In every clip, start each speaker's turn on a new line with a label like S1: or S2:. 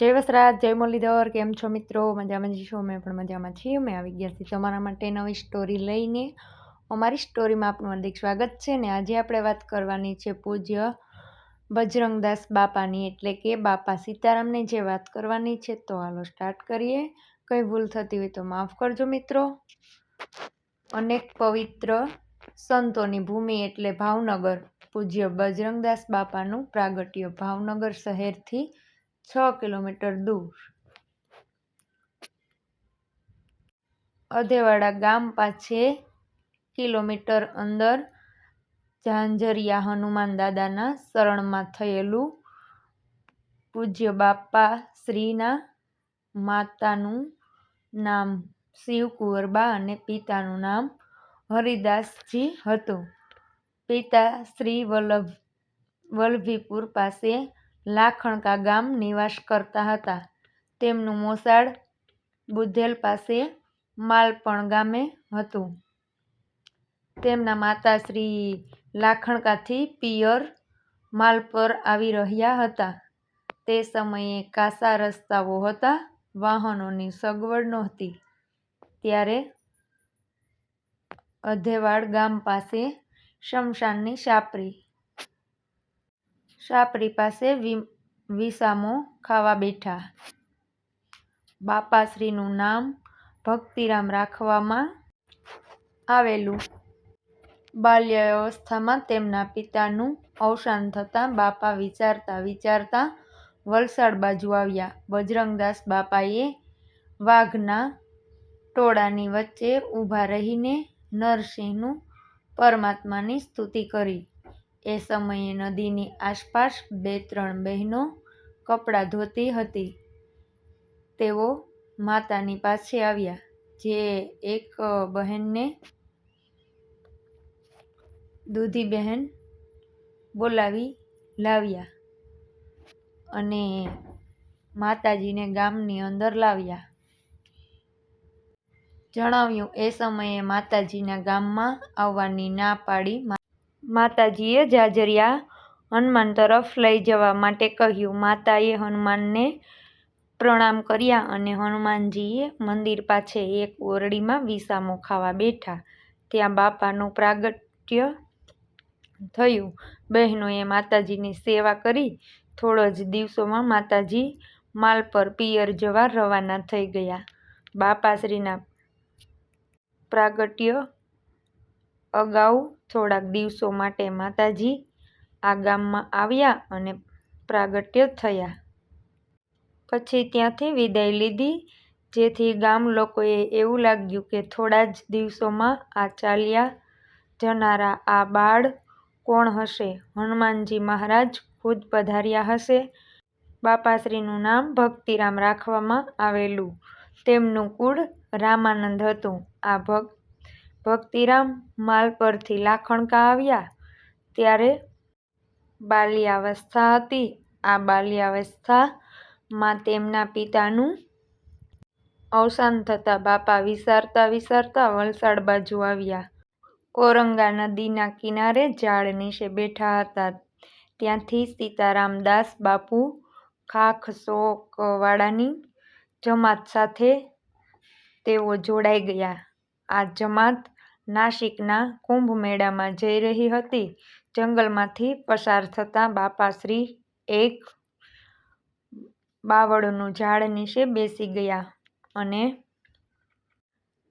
S1: જય વસરાજ, જય મુરલીધર. કેમ છો મિત્રો? મજામાં જ છો? અમે પણ મજામાં છીએ. અમે આવી ગયા છીએ તમારા માટે નવી સ્ટોરી લઈને. અમારી સ્ટોરીમાં આપનું હાર્દિક સ્વાગત છે ને આજે આપણે વાત કરવાની છે પૂજ્ય બજરંગદાસ બાપાની, એટલે કે બાપા સીતારામની જે વાત કરવાની છે. તો હાલો સ્ટાર્ટ કરીએ. કંઈ ભૂલ થતી હોય તો માફ કરજો મિત્રો. અનેક પવિત્ર સંતોની ભૂમિ એટલે ભાવનગર. પૂજ્ય બજરંગદાસ બાપાનું પ્રાગટ્ય ભાવનગર શહેરથી 6 કિલોમીટર દૂર અધેવાડા ગામ પાસે કિલોમીટર અંદર ઝાંઝરિયા હનુમાન દાદાના શરણમાં થયેલું. પૂજ્ય બાપા શ્રીના માતાનું નામ શિવકુંવરબા અને પિતાનું નામ હરિદાસજી હતું. પિતા શ્રી વલ્લભીપુર પાસે લાખણકા ગામ નિવાસ કરતા હતા. તેમનું મોસાળ બુધેલ પાસે માલપણ ગામે હતું. તેમના માતા શ્રી લાખણકાથી પિયર માલપર આવી રહ્યા હતા. તે સમયે કાચા રસ્તાઓ હતા, વાહનોની સગવડ નહોતી. ત્યારે અધેવાડ ગામ પાસે શમશાનની સાપરી પાસે વિસામો ખાવા બેઠા. બાપાશ્રીનું નામ ભક્તિરામ રાખવામાં આવેલું. બાલ્યાવસ્થામાં તેમના પિતાનું અવસાન થતાં બાપા વિચારતા વલસાડ બાજુ આવ્યા. બજરંગદાસ બાપાએ વાઘના ટોળાની વચ્ચે ઊભા રહીને નરસિંહનું પરમાત્માની સ્તુતિ કરી. એ સમયે નદીની આસપાસ 2-3 બહેનો કપડાં ધોતી હતી. તેઓ માતાની પાસે આવ્યા. જે એક બહેનને દૂધી બહેન બોલાવી લાવ્યા અને માતાજીને ગામની અંદર લાવ્યા. જણાવ્યું એ સમયે માતાજીના ગામમાં આવવાની ના પાડી. માતાજીએ ઝાંઝરિયા હનુમાન તરફ લઈ જવા માટે કહ્યું. માતાએ હનુમાનને પ્રણામ કર્યા અને હનુમાનજીએ મંદિર પાછે એક ઓરડીમાં વિસામો ખાવા બેઠા. ત્યાં બાપાનું પ્રાગટ્ય થયું. બહેનોએ માતાજીની સેવા કરી. થોડો જ દિવસોમાં માતાજી માલપર પિયર જવા રવાના થઈ ગયા. બાપાશ્રીના પ્રાગટ્ય અગાઉ થોડાક દિવસો માટે માતાજી આ ગામમાં આવ્યા અને પ્રાગટ્ય થયા. પછી ત્યાંથી વિદાય લીધી. જેથી ગામ લોકોએ એવું લાગ્યું કે થોડા જ દિવસોમાં આ ચાલ્યા જનારા આ બાળ કોણ હશે? હનુમાનજી મહારાજ ખુદ પધાર્યા હશે. બાપાશ્રીનું નામ ભક્તિરામ રાખવામાં આવેલું. તેમનું કુળ રામાનંદ હતું. આ ભક્તિરામ માલપરથી લાખણકા આવ્યા ત્યારે બાલ્યાવસ્થા હતી. આ બાલ્યાવસ્થામાં તેમના પિતાનું અવસાન થતાં બાપા વિચારતા વલસાડ બાજુ આવ્યા. ઔરંગા નદીના કિનારે ઝાડ નીચે બેઠા હતા. ત્યાંથી સીતારામ દાસ બાપુ ખાખસોકવાળાની જમાત સાથે તેઓ જોડાઈ ગયા. આ જમાત નાસિકના કુંભ મેળામાં જઈ રહી હતી. જંગલમાંથી પસાર થતાં બાપાશ્રી એક બાવળનું ઝાડ નીચે બેસી ગયા અને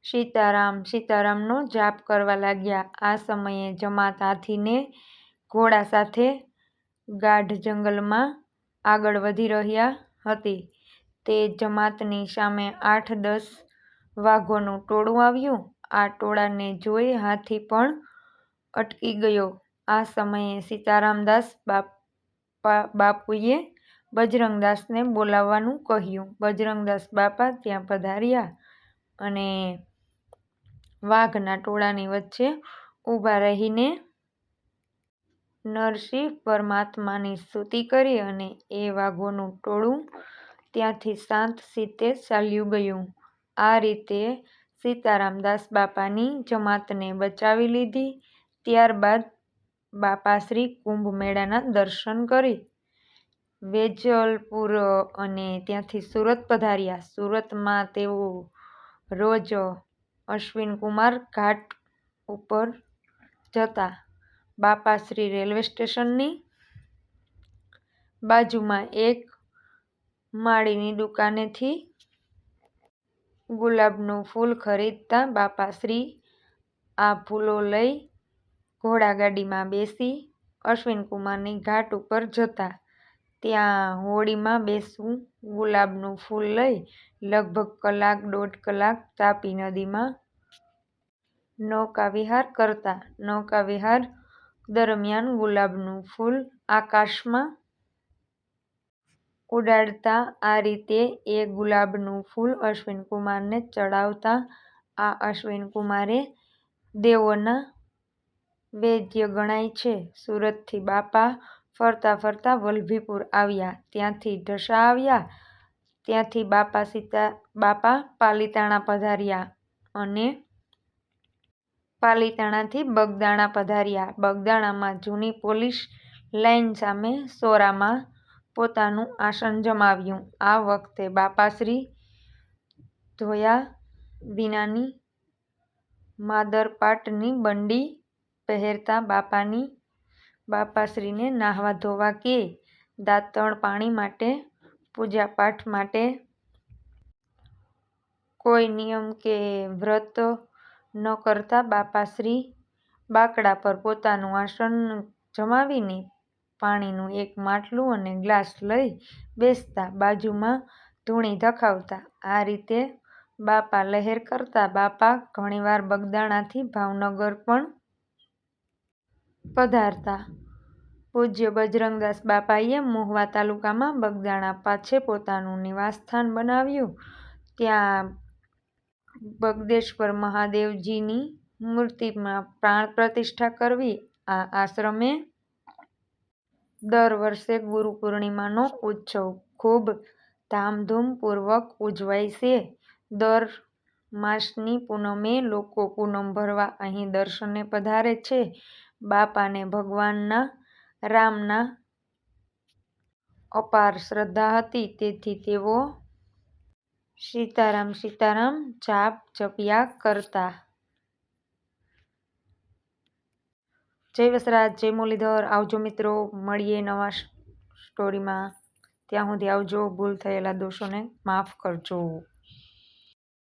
S1: સીતારામનો જાપ કરવા લાગ્યા. આ સમયે જમાત હાથીને ઘોડા સાથે ગાઢ જંગલમાં આગળ વધી રહી હતી. તે જમાતની સામે 8-10 વાઘોનું ટોળું આવ્યું. આ ટોળાને જોઈ હાથી પણ અટકી ગયો. આ સમયે સીતારામદાસ બાપુએ બજરંગદાસને બોલાવવાનું કહ્યું. બજરંગદાસ બાપા ત્યાં પધાર્યા અને વાઘના ટોળાની વચ્ચે ઊભા રહીને નરસિંહ પરમાત્માની સ્તુતિ કરી અને એ વાઘોનું ટોળું ત્યાંથી શાંત ચિત્તે ચાલ્યું ગયું. આ રીતે સીતારામદાસ બાપાની જમાતને બચાવી લીધી. ત્યારબાદ બાપાશ્રી કુંભ મેળાના દર્શન કરી વેજલપુર અને ત્યાંથી સુરત પધાર્યા. સુરતમાં તેઓ રોજ અશ્વિનકુમાર ઘાટ ઉપર જતા. બાપાશ્રી રેલવે સ્ટેશનની બાજુમાં એક માળીની દુકાનેથી ગુલાબનું ફૂલ ખરીદતા. બાપાશ્રી આ ફૂલો લઈ ઘોડાગાડીમાં બેસી અશ્વિનકુમારની ઘાટ ઉપર જતા. ત્યાં હોડીમાં બેસવું, ગુલાબનું ફૂલ લઈ લગભગ કલાક, 1.5 કલાક તાપી નદીમાં નૌકાવિહાર કરતા. નૌકાવિહાર દરમિયાન ગુલાબનું ફૂલ આકાશમાં ઉડાડતા. આ રીતે એ ગુલાબનું ફૂલ અશ્વિનકુમારને ચડાવતા. આ અશ્વિનકુમારે દેવોના વૈદ્ય ગણાય છે. સુરતથી બાપા ફરતા ફરતા વલ્લભીપુર આવ્યા, ત્યાંથી ઢસા આવ્યા, ત્યાંથી બાપા પાલીતાણા પધાર્યા અને પાલીતાણાથી બગદાણા પધાર્યા. બગદાણામાં જૂની પોલીસ લાઈન સામે સોરામાં પોતાનું આસન જમાવ્યું. આ વખતે બાપાશ્રી ધોયા વિનાની માદરપાટની બંડી પહેરતા. બાપાશ્રીને નાહવા ધોવા કે દાંતણ પાણી માટે, પૂજાપાઠ માટે કોઈ નિયમ કે વ્રત ન કરતા. બાપાશ્રી બાકડા પર પોતાનું આસન જમાવીને પાણીનું એક માટલું અને ગ્લાસ લઈ બેસતા, બાજુમાં ધૂણી ધખાવતા. આ રીતે બાપા લહેર કરતા. બાપા ઘણીવાર બગદાણાથી ભાવનગર પણ પધારતા. પૂજ્ય બજરંગદાસ બાપાએ મહુવા તાલુકામાં બગદાણા પાછે પોતાનું નિવાસસ્થાન બનાવ્યું. ત્યાં બગદેશ્વર મહાદેવજીની મૂર્તિમાં પ્રાણ પ્રતિષ્ઠા કરવી. આ આશ્રમે દર વર્ષે ગુરુ પૂર્ણિમાનો ઉત્સવ ખૂબ ધામધૂમપૂર્વક ઉજવાય છે. દર માસની પૂનમે લોકો પૂનમ ભરવા અહીં દર્શને પધારે છે. બાપાને ભગવાન રામના અપાર શ્રદ્ધા હતી, તેથી તેઓ સીતારામ સીતારામ જાપ જપ્યા કરતા. જય વસરાજ, જય મુરલીધર. આવજો મિત્રો, મળીએ નવા સ્ટોરીમાં. ત્યાં સુધી આવજો. ભૂલ થયેલા દોષોને માફ કરજો.